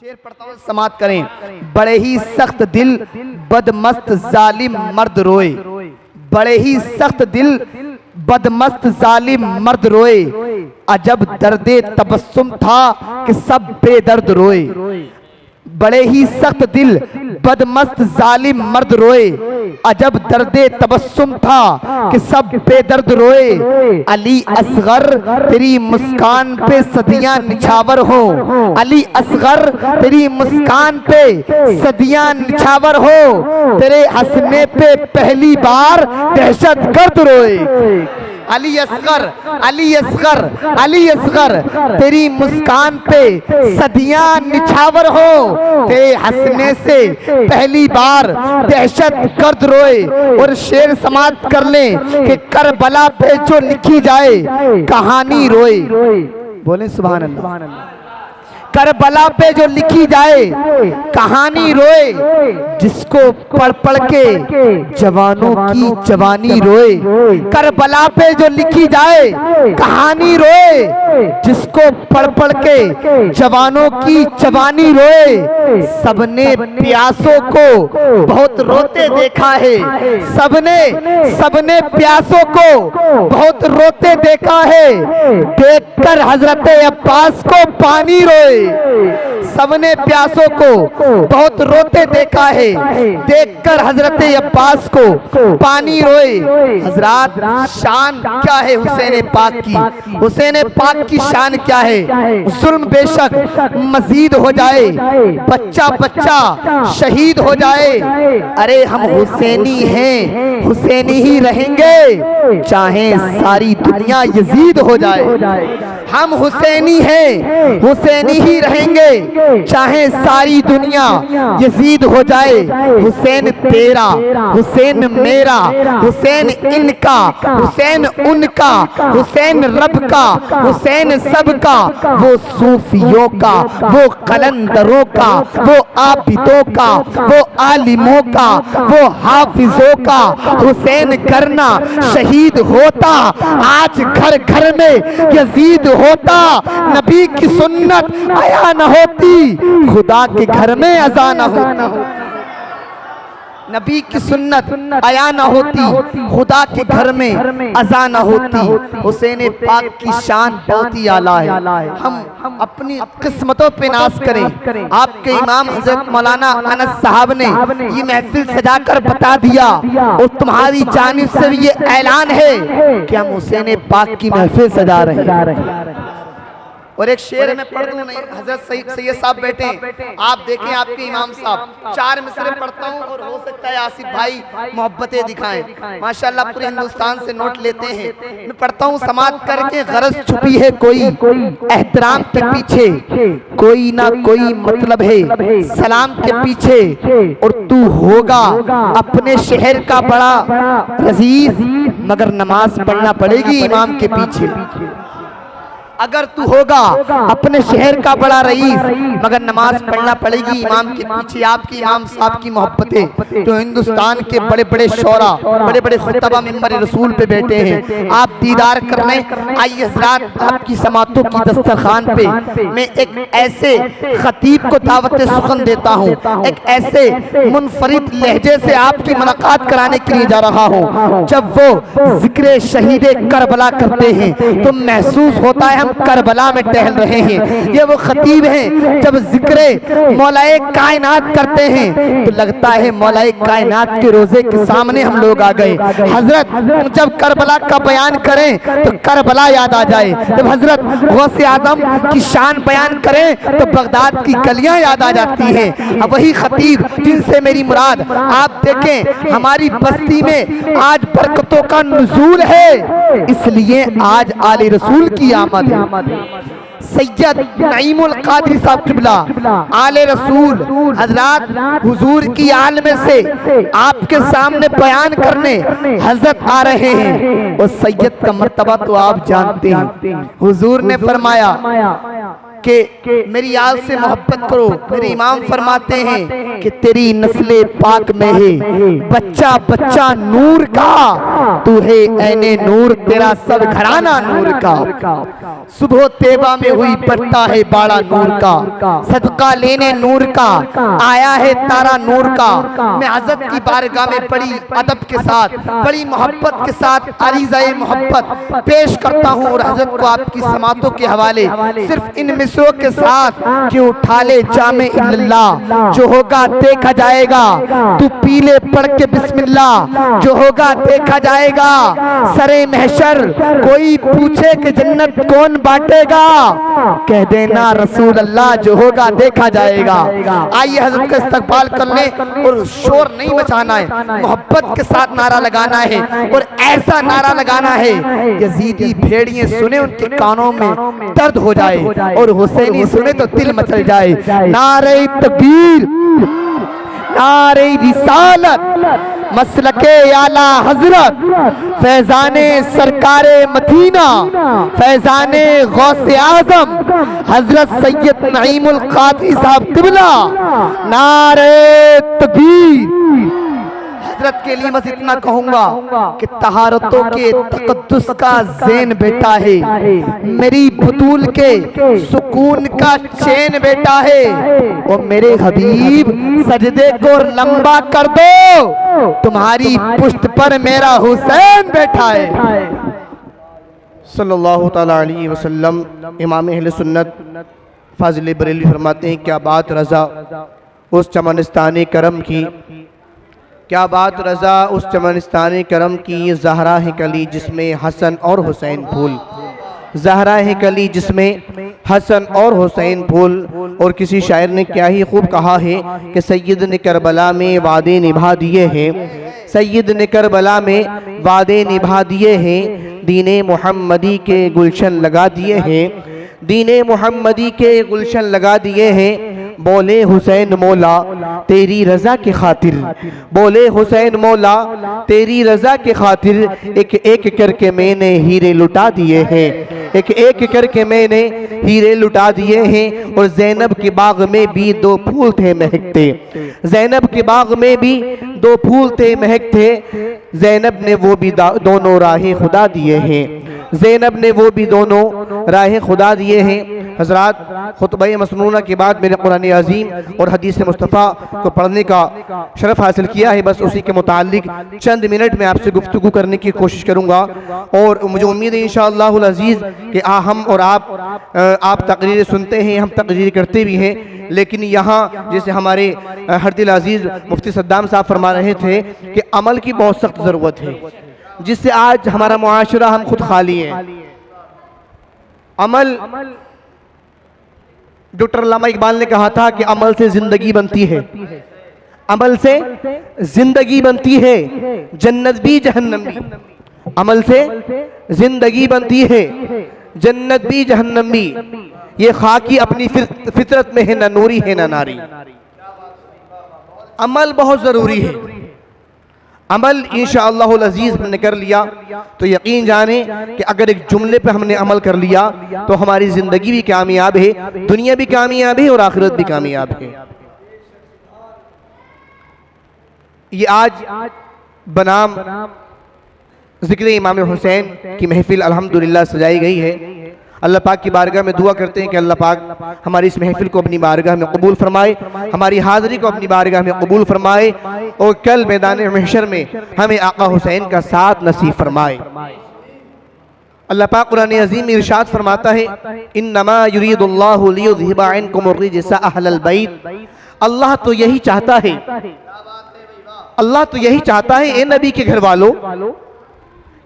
शेर पढ़ता हूं, समाप्त करें। बड़े ही सख्त दिल बदमस्त जालिम मर्द रोए, बड़े ही सख्त दिल बदमस्त जालिम मर्द रोए, अजब दर्दे तबस्सुम था कि सब बेदर्द रोए। बड़े ही सख्त दिल बदमस्त जालिम मर्द रोए, अजब दर्दे तबस्सुम था कि सब बेदर्द रोए। अली असगर तेरी मुस्कान पे सदियां निछावर हो, अली असगर तेरी मुस्कान पे सदियां निछावर हो, तेरे हंसने पे पहली बार दहशत गर्द रोए। अली असगर, अली असगर, अली असगर तेरी मुस्कान पे सदियां निछावर हो, तेरे हंसने से पहली बार दहशत गर्द रोए। और शेर समाप्त कर ले कि करबला पे जो लिखी जाए कहानी रोए। बोले सुभान अल्लाह। करबला पे जो लिखी जाए कहानी रोए, जिसको पढ़ पढ़ के जवानों की जवानी रोए। करबला पे जो लिखी जाए कहानी रोए, जिसको पढ़ पढ़ के जवानों की जवानी रोए। सबने प्यासों को बहुत रोते देखा है, सबने सबने प्यासों को बहुत रोते देखा है, देखकर हजरत अब्बास को पानी रोए। सबने प्यासों को बहुत रोते देखा है, देखकर हजरत अब्बास को पानी रोए। हजरात, शान क्या है हुसैन पाक की, हुसैन पाक की शान क्या है। जुल्म बेशक मजीद हो जाए, बच्चा बच्चा शहीद हो जाए, अरे हम हुसैनी हैं, हुसैनी ही रहेंगे, चाहे सारी दुनिया यजीद हो जाए। हम हुसैनी हैं, हुसैनी ही रहेंगे, चाहे सारी दुनिया यजीद हो जाए। हुसैन तेरा, हुसैन मेरा, हुसैन इनका, हुसैन उनका, हुसैन रब का, हुसैन सबका, वो सूफियों का, वो कलंदरों का, वो आबिदों का, वो आलिमों का, वो हाफिजों का। हुसैन करना शहीद होता, आज घर घर में यजीद होता। नबी की सुन्नत आया न होती, खुदा के घर में अज़ा न होती। नबी की सुन्नत आया न होती, खुदा के घर में अज़ा न होती। हुसैन पाक की शान बहुत ही आला है। हम अपनी किस्मतों पे नाज करें। आपके इमाम हजरत मौलाना अनस साहब ने ये महफिल सजाकर बता दिया, और तुम्हारी जानिब से ये ऐलान है कि हम हुसैन पाक की महफिल सजा रहे हैं। और एक शेर में पढ़ दूं, नहीं हजरत सैयद साहब बैठे, आप देखें आपके इमाम साहब, 4 मिसरे पढ़ता हूं और हो सकता है आसिफ भाई मोहब्बतें दिखाएं। माशाल्लाह पूरे हिंदुस्तान से नोट लेते हैं। मैं पढ़ता हूं समाप्त करके। गरज छुपी है कोई एहतराम के पीछे, कोई ना कोई मतलब है सलाम के पीछे, और तू होगा अपने शहर का बड़ा अजीज, मगर नमाज पढ़ना पड़ेगी इमाम के पीछे। अगर तू होगा अपने शहर का बड़ा रईस, मगर नमाज पढ़ना पड़ेगी इमाम के पीछे। आपकी इमाम साहब की मोहब्बतें जो हिंदुस्तान के बड़े बड़े शौरा, बड़े बड़े खुतबा मिंबर रसूल पे बैठे हैं, आप दीदार करने आइए हज़रात। आपकी समातों की दस्तरखान पे मैं एक ऐसे खतीब को दावत सुखन देता हूँ, एक ऐसे मुनफरिद लहजे से आपकी मुलाकात कराने के लिए जा रहा हूँ। जब वो जिक्र शहीद करबला करते हैं तो महसूस होता है हम करबला में टहल रहे हैं। ये वो खतीब हैं, जब जिक्र मौलाए कायनात करते हैं तो लगता है मौलाए कायनात के रोजे के सामने हम लोग आ गए। हजरत जब करबला का बयान करें तो करबला याद आ जाए, जब हजरत गौसे आजम की शान बयान करें तो बगदाद की गलियां याद आ जाती हैं। अब वही खतीब जिनसे मेरी मुराद, आप देखें हमारी बस्ती में आज बरकतों का नुज़ूल है, इसलिए आज आले रसूल की आमद है। सैयद नईमुल कादरी साहब किबला आले रसूल हजरात हुजूर की आल में से आपके सामने बयान करने हजरत आ रहे हैं। और सैयद का मर्तबा तो आप जानते हैं। हुजूर ने फरमाया कि मेरी आल से मोहब्बत करो। मेरे इमाम फरमाते हैं कि तेरी नस्ले पाक में है बच्चा बच्चा नूर का, तू है ऐने नूर, तेरा सब घराना नूर का। सुबह तेबा में हुई बढ़ता है बाड़ा नूर का, सदका लेने नूर का आया है तारा नूर का। मैं हज़रत की बारगाह में बड़ी अदब के साथ, बड़ी मोहब्बत के साथ अरीज़ाए मोहब्बत पेश करता हूँ और हज़रत को आपकी समातों के हवाले सिर्फ इन मिसरों के साथ कि उठा ले जामे इल्लल्लाह, जो होगा देखा जाएगा। तू पीले पढ़ के बिस्मिल्लाह, जो होगा देखा जाएगा। सरे महशर कोई पूछे कि जन्नत कौन बांटेगा, कह देना रसूल अल्लाह, जो होगा देखा जाएगा। आइए हज़रत का इस्तकबाल कर ले और शोर नहीं मचाना है, मोहब्बत के साथ नारा लगाना है और ऐसा नारा लगाना है यजीदी भेड़िए सुने उनके कानों में दर्द हो जाए और हुसैनी सुने तो दिल मचल जाए। नारे तकबीर, नारे रिसालत, मसलके आला हजरत, फैजाने सरकारे मदीना, फैजाने गौसे आजम हजरत सैयद नईमुल कादरी साहब किबला। नारे तकबीर। हजरत के लिए बस इतना कहूंगा कि तहारतों के तकद्दुस का ज़ैन बेटा है, मेरी बतूल के सुकून का चैन बेटा है। और मेरे हबीब सजदे को लंबा कर दो, तुम्हारी पुश्त पर मेरा हुसैन बैठा है। सल्लल्लाहु ताला अलैहि वसल्लम। इमाम अहले सुन्नत फाजिल बरेलवी फरमाते हैं, क्या बात रज़ा उस चमनिस्तानी करम की, क्या बात रज़ा उस चमनिस्तानी करम की, ज़हरा है कली जिसमें हसन और हुसैन फूल, ज़हरा है कली जिसमें हसन और हुसैन फूल। और किसी शायर ने क्या ही खूब कहा है कि सैयद ने करबला में वादे निभा दिए हैं, सैयद ने करबला में वादे निभा दिए हैं, दीने मुहम्मदी के गुलशन लगा दिए हैं, दीने मुहम्मदी के गुलशन लगा दिए हैं। बोले हुसैन मौला तेरी रज़ा के खातिर, बोले हुसैन मौला तेरी रज़ा के खातिर, एक एक करके मैंने हीरे लुटा दिए हैं, एक एक करके मैंने हीरे लुटा दिए हैं। और ज़ैनब के बाग में भी दो फूल थे महकते, ज़ैनब के बाग में भी दो फूल थे महकते, ज़ैनब ने वो भी दोनों राहें खुदा दिए हैं, ज़ैनब ने वो भी दोनों राहें खुदा दिए हैं। हज़रात, खुतबा मसनूना के बाद मेरे कुरान अज़ीम और हदीस मुस्तफ़ा को पढ़ने का शरफ़ हासिल किया है, बस उसी के मुताल्लिक चंद मिनट में आपसे गुफ्तगू करने की कोशिश करूँगा। और मुझे उम्मीद है इंशाअल्लाहुल अज़ीज़ कि हम और आप तकरीरें सुनते हैं, हम तकरीर करते भी हैं, लेकिन यहाँ जैसे हमारे हरदिल अज़ीज़ मुफ्ती सद्दाम साहब फरमा रहे थे कि अमल की बहुत सख्त ज़रूरत है, जिससे आज हमारा मुआशरा हम खुद खाली हैं। अमल, डॉक्टर अल्लामा इकबाल ने कहा था कि अमल से जिंदगी बनती है, अमल से जिंदगी बनती है, जन्नत भी जहन्नम भी। अमल से जिंदगी बनती है, जन्नत भी जहन्नम भी। ये खाकी अपनी फितरत में है, ना नूरी है ना नारी। अमल बहुत जरूरी है। अमल इंशाअल्लाहुल अज़ीज़ हमने कर लिया तो यकीन जाने कि अगर एक जुमले पे हमने अमल कर लिया तो हमारी ज़िंदगी भी कामयाब है, दुनिया भी कामयाब है और आखिरत भी कामयाब है। ये आज बनाम ज़िक्र इमाम हुसैन की महफिल अल्हम्दुलिल्लाह सजाई गई है। अल्लाह पाक की बारगाह में दुआ करते हैं कि अल्लाह पाक हमारी इस महफिल को अपनी बारगाह में कबूल फरमाए, हमारी हाज़िरी को अपनी बारगाह में कबूल फरमाए और कल मैदान महशर में हमें आका हुसैन का साथ नसीब फरमाए। अल्लाह पाक कुरान अज़ीम में इरशाद फरमाता है, इन्नमा युरीदुल्लाहु लियुज़हिबा अन्कुम अर्रिजसा अहलल बैत। अल्लाह तो यही चाहता है, अल्लाह तो यही चाहता है ए नबी के घर वालों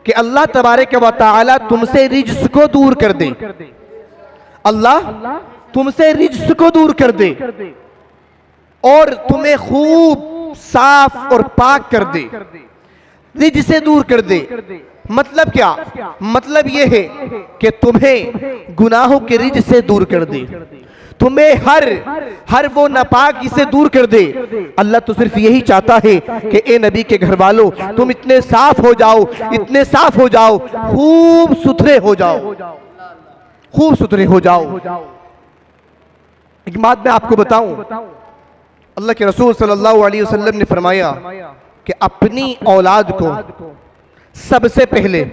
कि अल्लाह तबारक व तआला तुमसे रिज्स को दूर कर दे, अल्लाह तुमसे रिज्स को दूर कर दे और तुम्हें खूब साफ और पाक कर दे, रिज्स से दूर कर दे। मतलब क्या? मतलब यह है कि तुम्हें गुनाहों के रिज्स से दूर कर दे, तुम्हें हर वो नापाकी से दूर कर दे। अल्लाह तो सिर्फ यही चाहता है कि ए नबी के घर वालों तुम इतने साफ हो जाओ, इतने साफ हो जाओ, खूब सुथरे हो जाओ, खूब सुथरे हो जाओ। एक बात मैं आपको बताऊं, अल्लाह के रसूल सल्लल्लाहु अलैहि वसल्लम ने फरमाया कि अपनी औलाद को सबसे पहले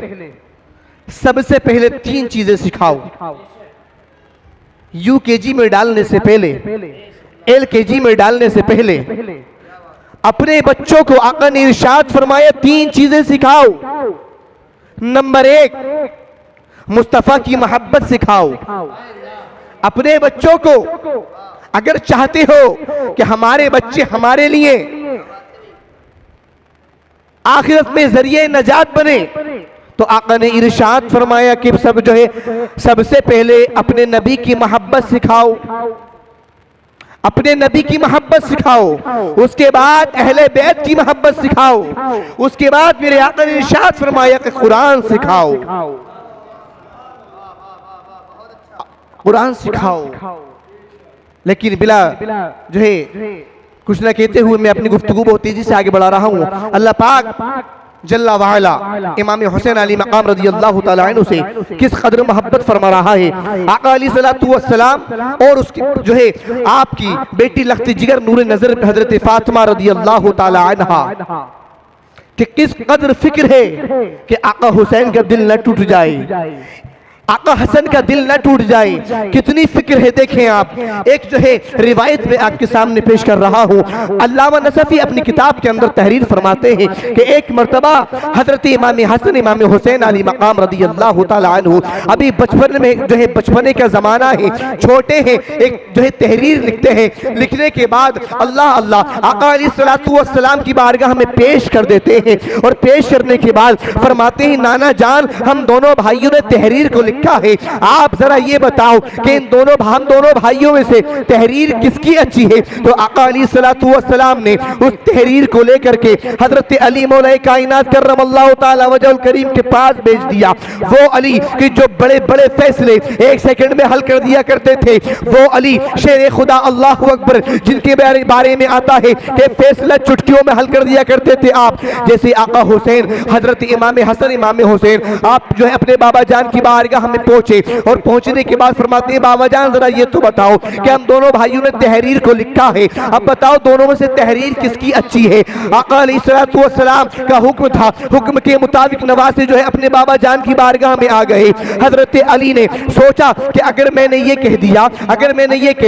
सबसे पहले 3 चीजें सिखाओ। यूकेजी में डालने से पहले, एलकेजी में डालने से पहले अपने बच्चों को आका ने इरशाद फरमाया 3 चीजें सिखाओ। नंबर 1, मुस्तफा की मोहब्बत सिखाओ। अपने बच्चों को अगर चाहते हो कि हमारे बच्चे हमारे लिए आखिरत में जरिए नजात बने, तो आका ने इरशाद फरमाया कि सब जो है सबसे पहले अपने नबी की मोहब्बत सिखाओ, अपने नबी की मोहब्बत सिखाओ, उसके बाद अहले बैत की मोहब्बत सिखाओ, उसके बाद मेरे आका ने इरशाद फरमाया कि कुरान सिखाओ, कुरान सिखाओ। लेकिन बिला जो है कुछ ना कहते हुए मैं अपनी गुफ्तगू बहुत तेजी से आगे बढ़ा रहा हूँ। अल्लाह पाक जल्ला वाला इमाम हुसैन अली मकाम रज़ी अल्लाह तआला अन्हु से किस कदर मोहब्बत फरमा रहा है। आका अलैहिस्सलातु वस्सलाम और उसकी जो है आपकी बेटी लख्त जिगर नूर नजर हजरत फातिमा रज़ी अल्लाह तआला अन्हा कि किस कदर फिक्र है कि आका हुसैन का दिल न टूट जाए, आका हसन का दिल न टूट जाए। कितनी फिक्र है देखें आप। एक जो है रिवायत में आपके सामने पेश कर रहा हूँ। अल्लामा नसफी अपनी किताब के अंदर तहरीर फरमाते हैं कि एक मर्तबा हजरत इमाम हसन इमाम हुसैन अली मकाम रज़ी अल्लाह तआला अन्हु अभी बचपन में जो है बचपने का जमाना है, छोटे हैं, एक जो है तहरीर लिखते हैं। लिखने के बाद अल्लाह अल्लाह आका अलैहिस्सलातु वस्सलाम की बारगाह में पेश कर देते हैं और पेश करने के बाद फरमाते हैं नाना जान हम दोनों भाइयों ने तहरीर को लिखा है, आप जरा ये बताओ कि इन हम दोनों भाइयों में से तहरीर किसकी अच्छी है। तो आका अलैहिस्सलातु वस्सलाम ने उस तहरीर को लेकर के हजरत अली मौला कायनात करमल्लाहु ताला वजहुल करीम के पास भेज दिया। वो अली कि जो बड़े बड़े फैसले 1 सेकंड में हल कर दिया करते थे, वो अली शेर खुदा अल्लाहु अकबर जिनके बारे में आता है कि फैसला चुटकियों में हल कर दिया करते थे आप। जैसे आका हुसैन हजरत इमाम हसन इमाम हुसैन आप जो है अपने बाबा जान की बारगाह में पहुंचे और पहुंचने के बाद फरमाते हैं बाबा जान जरा ये तो बताओ कि हम दोनों भाइयों ने तहरीर को लिखा है, अब बताओ दोनों में से तहरीर किसकी अच्छी है। आका अलैहिस्सलातु वस्सलाम का हुक्म था, हुक्म के मुताबिक नवासे जो है अपने बाबा जान की बारगाह में आ गए। हजरत अली ने सोचा कि अगर मैंने ये कह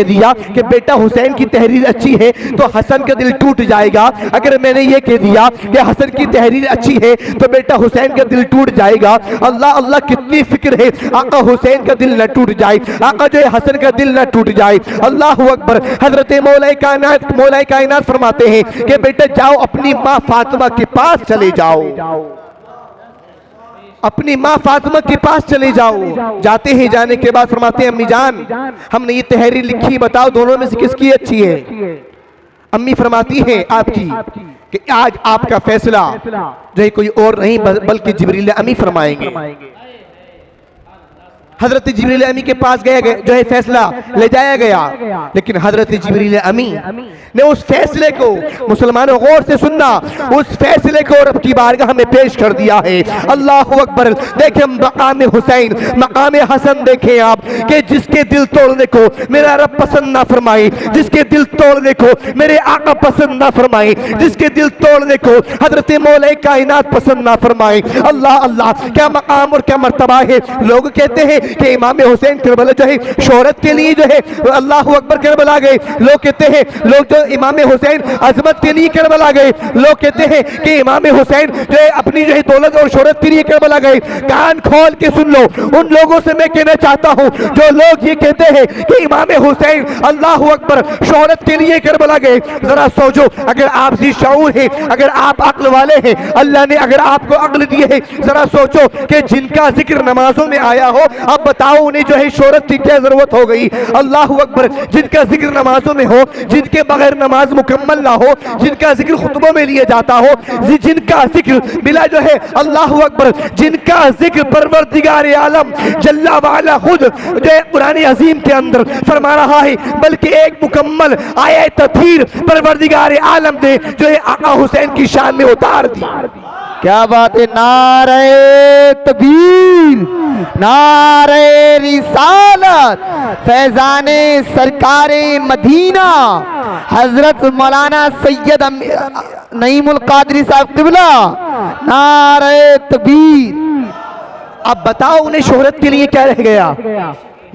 दिया कि बेटा हुसैन की तहरीर अच्छी है तो हसन का दिल टूट जाएगा, अगर मैंने ये कह दिया कि हसन की तहरीर अच्छी है तो बेटा हुसैन का दिल टूट जाएगा। अल्लाह अल्लाह कितनी फिक्र है आका हुसैन का दिल न टूट जाए, आका जो है हसन का दिल न टूट जाए। अल्लाह अकबर। हजरत मौला कायनात फरमाते हैं कि बेटा जाओ अपनी माँ फातिमा के पास चले जाओ, अपनी माँ फातिमा के पास चले जाओ। जाते हैं, जाने के बाद फरमाते हैं अम्मी जान हमने ये तहरीर लिखी, बताओ दोनों में से किसकी अच्छी है। अम्मी फरमाती है आपकी कि आज आपका फैसला जो है कोई और नहीं बल्कि जिब्रील अमी फरमाएंगे। हजरत जिब्रील अमी के पास गया जो है फैसला ले जाया गया, लेकिन हजरत जिब्रील अमी ने उस फैसले को मुसलमानों गौर से सुनना, उस फैसले को रब की बारगाह में पेश कर दिया है। अल्लाह अकबर। देखें मकाम हुसैन मकाम हसन देखें आप कि जिसके दिल तोड़ने को मेरा रब पसंद ना फरमाए, जिसके दिल तोड़ने को मेरे आका पसंद ना फरमाए, जिसके दिल तोड़ने को हजरत मौला कायनात पसंद ना फरमाए। अल्लाह अल्लाह क्या मकाम और क्या मर्तबा है। लोग कहते हैं कि इमाम हुसैन करबला जो है शोहरत के लिए जो है अल्लाह अकबर करबला गए, लोग कहते हैं लोग जो इमाम हुसैन अजमत के लिए करबला गए, लोग कहते हैं कि इमाम हुसैन जो है अपनी जो है दौलत और शोहरत के लिए करबला गए। कान खोल के सुन लो, उन लोगों से मैं कहना चाहता हूं जो लोग ये कहते हैं कि इमाम हुसैन अल्लाह अकबर शोहरत के लिए करबला गए, जरा सोचो अगर आप जी शऊर है, अगर आप अक्ल वाले हैं, अल्लाह ने अगर आपको अक्ल दी है, जरा सोचो कि जिनका जिक्र नमाजों में आया हो, अब बताओ उन्हें जो है शोहरत की क्या जरूरत हो गई। अल्लाह अकबर। जिनका जिक्र नमाजों में हो, जिनके बगैर नमाज मुकम्मल ना हो, जिनका जिक्र खुतबों में लिए जाता हो, जिनका जिक्र बिला जो है अल्लाह अकबर, जिनका जिक्र परवरदिगार आलम जल्ला वाला खुद जो है कुरान अजीम के अंदर फरमा रहा है, बल्कि एक मुकम्मल आयत तथहीर परवरदिगार आलम ने जो है आका हुसैन की शान में उतार दी। क्या बात है। नारे तकबीर, नारे रिसालत, फैजाने सरकारे मदीना हजरत मौलाना सैयद नईमुल कादरी साहब क़िबला। नारे तकबीर। अब बताओ उन्हें शोहरत के लिए क्या रह गया?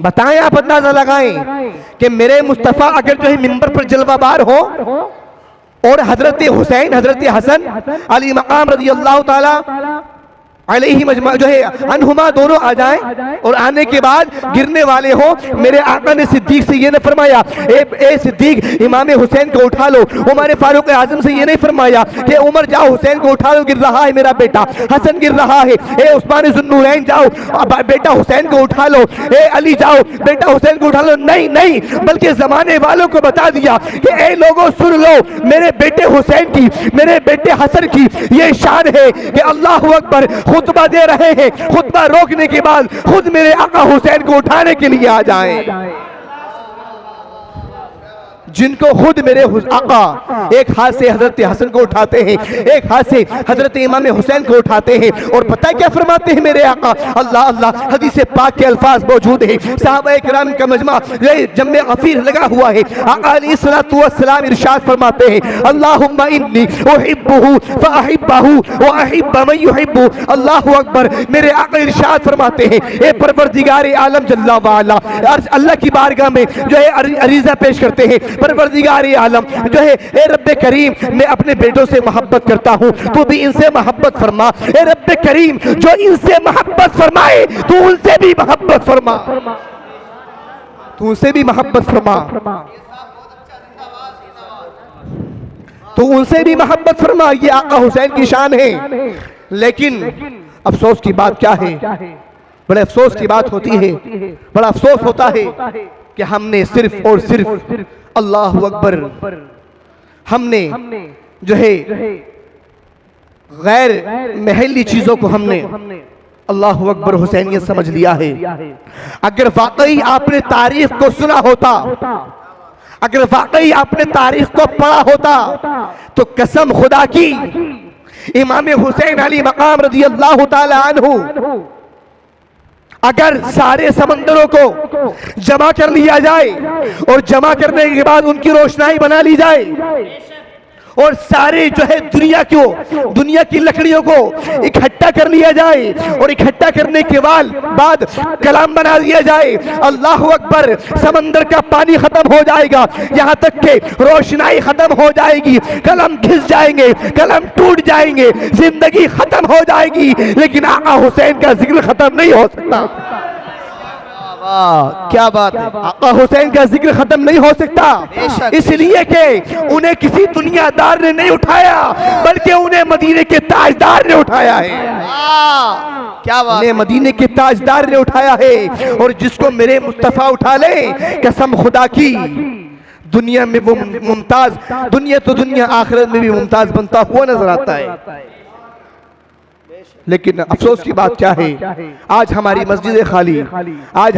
बताएं, आप अंदाजा लगाएं कि मेरे मुस्तफ़ा अगर जो है मिंबर पर जलवाबार हो और हजरत हुसैन, हजरत हसन अली मकाम रज़ी अल्लाह ताला अलैहि मजमा जो है अनहुमा दोनों आ जाएं और आने के बाद गिरने वाले हो, मेरे आका ने सिद्दीक से ये नहीं फरमाया ए सिद्दीक इमाम हुसैन को उठा लो। उमर फारूक आजम से ये नहीं फरमाया कि उमर जाओ हुसैन को उठा लो, गिर रहा है मेरा बेटा हसन गिर रहा है। ए उस्मान ज़ुन्नूरैन जाओ बेटा हुसैन को उठा लो। ए अली जाओ बेटा हुसैन को उठा लो। नहीं नहीं, बल्कि जमाने वालों को बता दिया कि ए लोगों सुन लो, मेरे बेटे हुसैन की, मेरे बेटे हसन की ये शान है कि अल्लाह अकबर खुतबा दे रहे हैं, खुतबा रोकने के बाद खुद मेरे आका हुसैन को उठाने के लिए आ जाएं। जिनको खुद मेरे आका एक हाथ से हजरत हसन को उठाते हैं, एक हाथ से हजरत इमाम हुसैन को उठाते हैं, और पता है क्या फरमाते हैं मेरे आका? अल्लाह अल्लाह, हदीस पाक के अल्फाज मौजूद हैं, सहाबा किराम का मजमा जम्मे गफीर लगा हुआ है। आका अलैहिस्सलातु वस्सलाम इरशाद फरमाते हैं अल्लाहुम्मा इन्नी उहिब्बुहु फअहिब्बहु व अहिब्ब मन युहिब्बु। अल्लाहु अकबर, मेरे आका इरशाद फरमाते हैं ए परवरदिगार आलम जल्ला वाला, अल्लाह की बारगाह में जो है अरीजा पेश करते हैं, परवरदिगार आलम जो है ए रब्बे करीम, मैं अपने बेटों से मोहब्बत करता हूँ, तू भी इनसे मोहब्बत फरमा। ए रब्बे करीम, जो इनसे मोहब्बत फरमाए तू उनसे भी मोहब्बत फरमा, तू उनसे भी मोहब्बत फरमा, तो उनसे भी मोहब्बत फरमा। ये आका हुसैन की शान है। लेकिन अफसोस की बात क्या है? बड़े अफसोस की बात होती है, बड़ा अफसोस होता है कि हमने सिर्फ और सिर्फ अल्लाह अकबर, हमने जो है गैर महली चीजों को हमने अल्लाह अकबर हुसैनियत समझ लिया है। अगर वाकई आपने तारीख को सुना होता, अगर वाकई आपने तारीख को पढ़ा होता, तो कसम खुदा की इमाम हुसैन अली मकाम रज़ी अल्लाह ताला अन्हु अगर सारे समंदरों को जमा कर लिया जाए और जमा करने के बाद उनकी रोशनाई बना ली जाए और सारे जो है दुनिया की लकड़ियों को इकट्ठा कर लिया जाए और इकट्ठा करने के बाद कलाम बना दिया जाए, अल्लाह अकबर, समंदर का पानी खत्म हो जाएगा, यहाँ तक के रोशनाई खत्म हो जाएगी, कलम घिस जाएंगे, कलम टूट जाएंगे, जिंदगी खत्म हो जाएगी, लेकिन आका हुसैन का जिक्र खत्म नहीं हो सकता। क्या बात है, आका हुसैन का जिक्र खत्म नहीं हो सकता, इसलिए कि उन्हें किसी दुनियादार ने नहीं उठाया, बल्कि उन्हें मदीने के ताजदार ने उठाया है। क्या बात, उन्हें मदीने के ताजदार ने उठाया है। और जिसको मेरे मुस्तफा उठा ले, कसम खुदा की, दुनिया में वो मुमताज, दुनिया तो दुनिया, आखिरत में भी मुमताज बनता हुआ नजर आता है। लेकिन अफसोस की बात क्या है, आज हमारी मस्जिद खाली, आज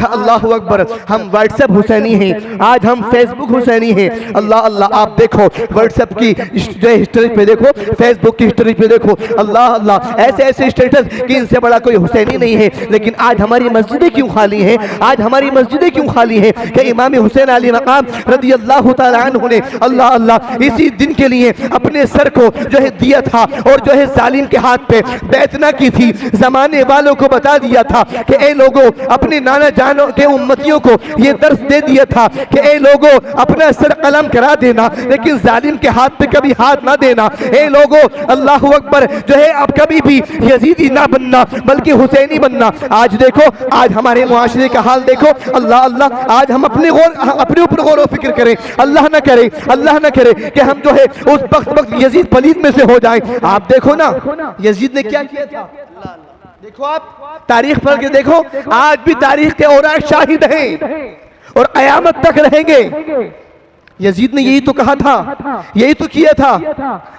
अल्लाह अकबर, हम व्हाट्सएप हुसैनी हैं, आज हम फेसबुक हुसैनी हैं। अल्लाह अल्लाह, आप देखो व्हाट्सएप की जो हिस्ट्री पे देखो, फेसबुक की हिस्ट्री पे देखो, अल्लाह अल्लाह, ऐसे ऐसे स्टेटस कि इनसे बड़ा कोई हुसैनी नहीं है। लेकिन आज हमारी मस्जिदें क्यों खाली हैं? आज हमारी मस्जिदें क्यों खाली हैं? कि इमाम हुसैन अली मकाम रज़ी अल्लाह तआला अन्हु ने अल्लाह अल्लाह इसी दिन के लिए अपने सर को जो है दिया था और जो है जालिम के हाथ पे बैतना की थी। जमाने वालों को बता दिया था कि ए लोगों, अपने नाना जानों के उम्मतियों को ये दर्स दे दिया था कि ए लोगों, अपना सर कलम करा देना, लेकिन जालिम के हाथ पे कभी हाथ ना देना। ए लोगों, अल्लाह अकबर, जो है अब कभी भी यजीदी ना बनना, बल्कि हुसैनी बनना। आज देखो, आज हमारे मुआशरे का हाल देखो, अल्लाह अल्लाह, आज हम अपने ऊपर गौर व फिक्र करें। अल्लाह ना करे कि हम जो है उस वक्त यजीद पलीद में से हो जाएं। आप देखो ना यजीद ने क्या किया था, देखो आप तारीख पढ़ के देखो, आज भी तारीख के औराक शाहिद हैं और कयामत तक रहेंगे। यजीद ने यही तो कहा था, यही तो किया था।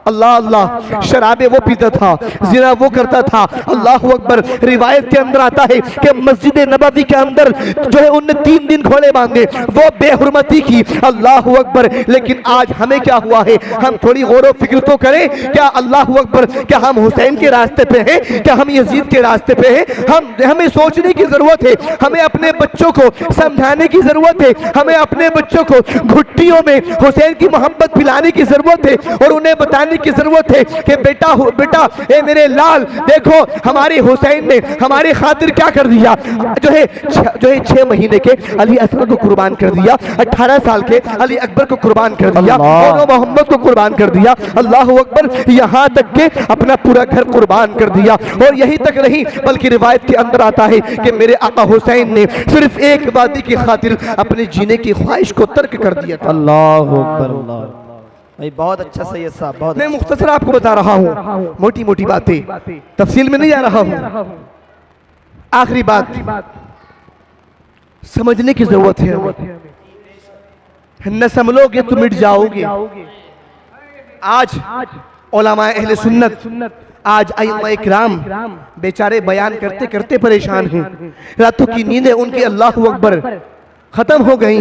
अल्लाह अल्लाह, शराबे वो पीता था, जिना वो करता था। अल्लाह अकबर, रिवायत के अंदर आता है कि मस्जिद नबवी के अंदर जो है उनने 3 दिन घोड़े बांधे, वो बेहुरमती की। अल्लाह अकबर, लेकिन आज हमें क्या हुआ है? हम थोड़ी गौर व फिक्र तो करें। क्या अल्लाह अकबर, क्या हम हुसैन के रास्ते पे हैं? क्या हम यजीद के रास्ते पे हैं? हमें सोचने की जरूरत है, हमें अपने बच्चों को समझाने की जरूरत है, हमें अपने बच्चों को घुट्टियों में हुसैन की मोहब्बत पिलाने की जरूरत है और उन्हें बताने की जरूरत है कि बेटा बेटा ए मेरे लाल, देखो हमारे हुसैन ने हमारे खातिर क्या कर दिया। जो है 6 महीने के अली असगर को कुर्बान कर दिया, 18 साल के अली अकबर को कुर्बान कर दिया और मोहम्मद को कुर्बान कर दिया। अल्लाह अकबर, यहाँ तक के अपना पूरा घर कुर्बान कर दिया। और यही तक नहीं बल्कि रिवायत के अंदर आता है कि मेरे आका हुसैन ने सिर्फ एक वादी की खातिर अपने जीने की ख्वाहिश को तर्क कर दिया था। अल्लाह अकबर, अल्लाह भाई, बहुत अच्छा सैयद साहब, बहुत मैं मुख्तसर आपको बता रहा हूँ, मोटी मोटी बातें, तफसील में नहीं जा रहा हूँ। आखिरी बात समझने की जरूरत है हमें। न समझोगे तो मिट जाओगे। आज उलमा अहले सुन्नत, आज अइम्मा इकराम बेचारे बयान करते करते परेशान हैं। रातों की नींदें उनकी अल्लाह अकबर खत्म हो गई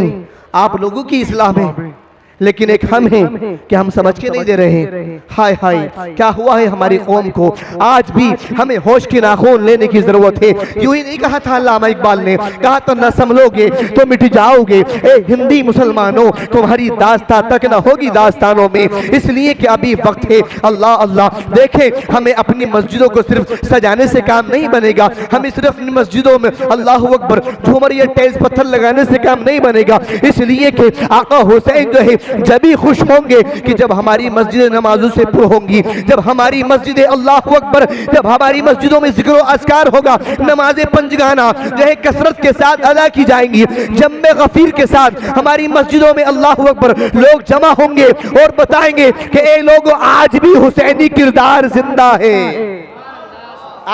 आप लोगों की इस्लाह में, लेकिन एक हम हैं कि हम समझ के नहीं दे रहे हैं। हाय हाय, क्या हुआ है हमारी कौम को। आज भी हमें होश के नाखून लेने की जरूरत है। यूं ही नहीं कहा था अल्लामा इकबाल ने, कहा तो न समझोगे तो मिट जाओगे। ए हिंदी मुसलमानों, तुम्हारी दास्तां तक न होगी दास्तानों में, इसलिए कि अभी वक्त है। अल्लाह अल्लाह, देखें हमें अपनी मस्जिदों को सिर्फ सजाने से काम नहीं बनेगा, हमें सिर्फ अपनी मस्जिदों में अल्लाह अकबर झूमर या टाइल्स पत्थर लगाने से काम नहीं बनेगा। इसलिए कि आका हुसैन जो है जब भी खुश होंगे कि जब हमारी मस्जिद नमाजों से पुर होंगी, जब हमारी मस्जिद अल्लाह अकबर, जब हमारी मस्जिदों में जिक्र अस्कार होगा, नमाजें पंजगाना जो है कसरत के साथ अदा की जाएंगी, जम्मे गफीर के साथ हमारी मस्जिदों में अल्लाह अकबर लोग जमा होंगे और बताएंगे कि ए लोगों, आज भी हुसैनी किरदार जिंदा है,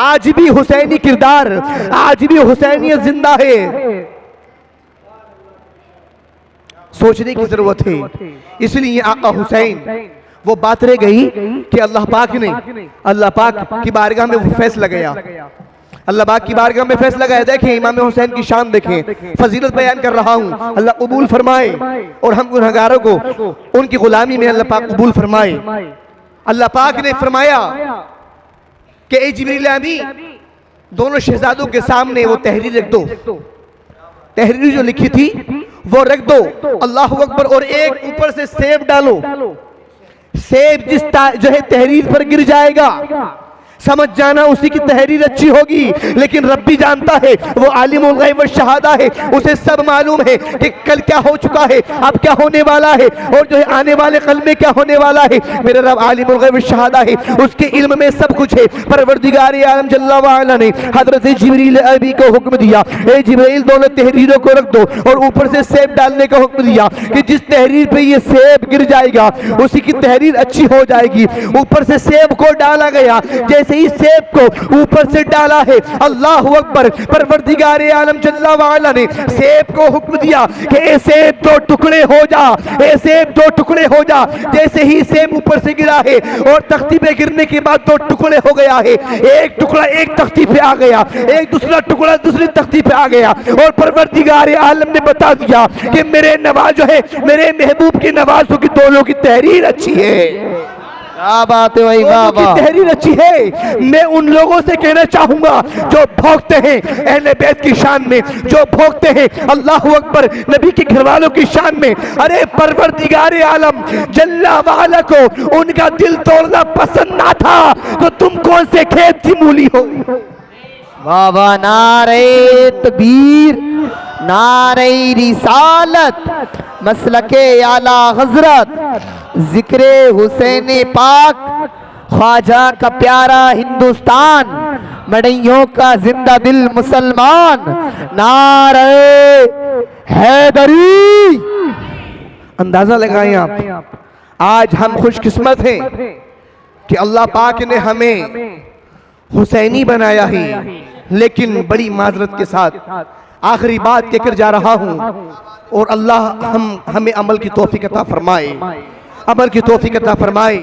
आज भी हुसैनी किरदार, आज भी हुसैनियत जिंदा है। सोचने की जरूरत है। इसलिए आका हुसैन वो बात रह गई कि अल्लाह पाक की बारगाह में वो फैसला गया, अल्लाह पाक की बारगाह में फैसला गया। देखें इमाम हुसैन की शान देखें, फजीलत बयान कर रहा हूँ, अल्लाह कबूल फरमाए और हम गुनहगारों को उनकी गुलामी में अल्लाह पाक कबूल फरमाए। अल्लाह पाक ने फरमाया कि ए जिब्रील अमीन, दोनों शहजादों के सामने वो तहरीर रख दो, तहरीर जो लिखी थी वो रख दो, अल्लाह अकबर, और एक ऊपर से सेब डालो। सेब जिस जो है तहरीर पर गिर जाएगा, समझ जाना उसी की तहरीर अच्छी होगी। लेकिन रब भी जानता है, वो आलिमुल गैब व शहादा है, उसे सब मालूम है कि कल क्या हो चुका है, अब क्या होने वाला है, और जो है आने वाले कल में क्या होने वाला है। मेरे रब आलिमुल गैब व शहादा है, उसके इल्म में सब कुछ है। परवरदिगार आलम जल्ला व अला ने हजरत जिब्रील अमी को हुक्म दिया, ए जिब्रील दोनों तहरीरों को रख दो, और ऊपर से सेब डालने का हुक्म दिया कि जिस तहरीर पे ये सेब गिर जाएगा उसी की तहरीर अच्छी हो जाएगी। ऊपर से सेब को डाला गया, जैसे ही सेब को ऊपर से डाला है, अल्लाह अकबर, परवरदिगार आलम जल्ला व अला ने सेब को हुक्म दिया कि ए सेब दो टुकड़े हो जा, ए सेब दो टुकड़े हो जा। जैसे ही सेब ऊपर से गिरा है और तख्ती पे गिरने के बाद दो टुकड़े हो गया है, एक टुकड़ा एक तख्ती पे आ गया, एक दूसरा टुकड़ा दूसरी तख्ती पे आ गया, और परवरदिगार आलम ने बता दिया कि मेरे नवाज जो है, मेरे महबूब के नवाजों की दोनों की तहरीर अच्छी है। क्या बात है भाई, वाह वाह, तहरीर अच्छी है। मैं उन लोगों से कहना चाहूंगा जो भोगते हैं अहले बैत की शान में, जो भोगते हैं अल्लाह अकबर नबी के घरवालों की शान में, अरे परवरदिगार आलम जल्ला वाला को उनका दिल तोड़ना पसंद ना था तो तुम कौन से खेत की मूली हो। वाह वाह, नारे तकबीर, नारे रिसालत, मसलके आला हजरत, जिक्रे हुसैन पाक, ख्वाजा का प्यारा हिंदुस्तान, मड़इयों का जिंदा दिल मुसलमान, नारे हैदरी। अंदाजा लगाएं आप, आज हम खुशकिस्मत हैं कि अल्लाह पाक ने हमें हुसैनी बनाया है। लेकिन बड़ी माजरत के साथ आखिरी बात कहकर जा रहा हूं, और अल्लाह हमें अमल की तौफीक अता फरमाए, अमल की तौफीक अता फरमाए।